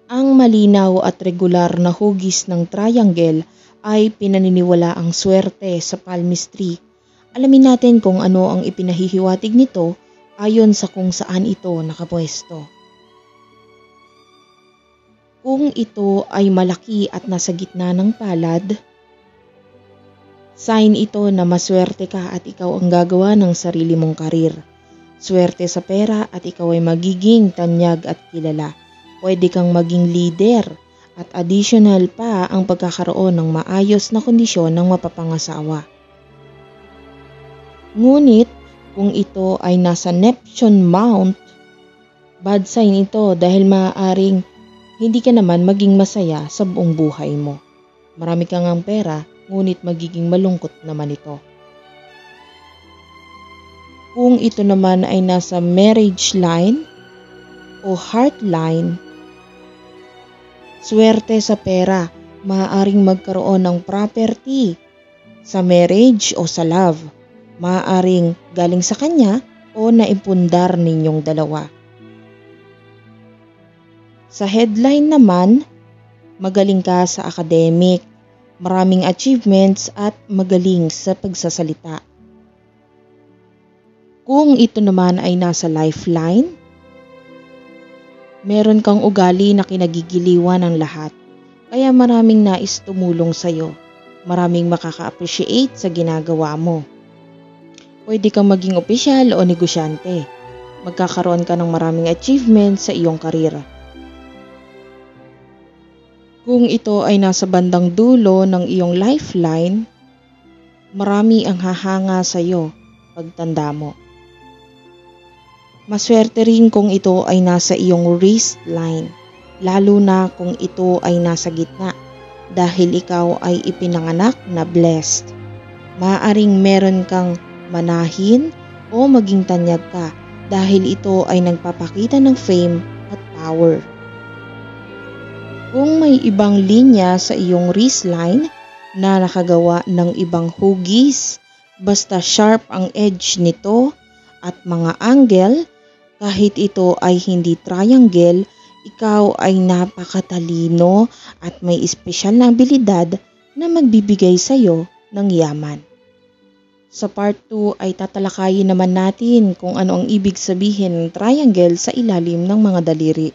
Ang malinaw at regular na hugis ng triangle ay pinaniniwalaang swerte sa palmistry. Alamin natin kung ano ang ipinahihiwatig nito ayon sa kung saan ito nakapwesto. Kung ito ay malaki at nasa gitna ng palad, sign ito na maswerte ka at ikaw ang gagawa ng sarili mong karir. Swerte sa pera at ikaw ay magiging tanyag at kilala. Pwede kang maging leader at additional pa ang pagkakaroon ng maayos na kondisyon ng mapapangasawa. Ngunit kung ito ay nasa Neptune Mount, bad sign ito dahil maaaring hindi ka naman maging masaya sa buong buhay mo. Marami kang ang pera, ngunit magiging malungkot naman ito. Kung ito naman ay nasa marriage line o heart line, swerte sa pera, maaaring magkaroon ng property sa marriage o sa love. Maaaring galing sa kanya o naipundar ninyong dalawa. Sa headline naman, magaling ka sa academic, maraming achievements at magaling sa pagsasalita. Kung ito naman ay nasa lifeline, meron kang ugali na kinagigiliwan ng lahat, kaya maraming nais tumulong sa'yo. Maraming makaka-appreciate sa ginagawa mo. Pwede kang maging opisyal o negosyante. Magkakaroon ka ng maraming achievements sa iyong karera. Kung ito ay nasa bandang dulo ng iyong lifeline, marami ang hahanga sa iyo pagtanda mo. Maswerte rin kung ito ay nasa iyong wristline, lalo na kung ito ay nasa gitna dahil ikaw ay ipinanganak na blessed. Maaaring meron kang manahin o maging tanyag ka dahil ito ay nagpapakita ng fame at power. Kung may ibang linya sa iyong wristline na nakagawa ng ibang hugis, basta sharp ang edge nito at mga angle, kahit ito ay hindi triangle, ikaw ay napakatalino at may espesyal na abilidad na magbibigay sa iyo ng yaman. Sa part 2 ay tatalakayin naman natin kung ano ang ibig sabihin ng triangle sa ilalim ng mga daliri.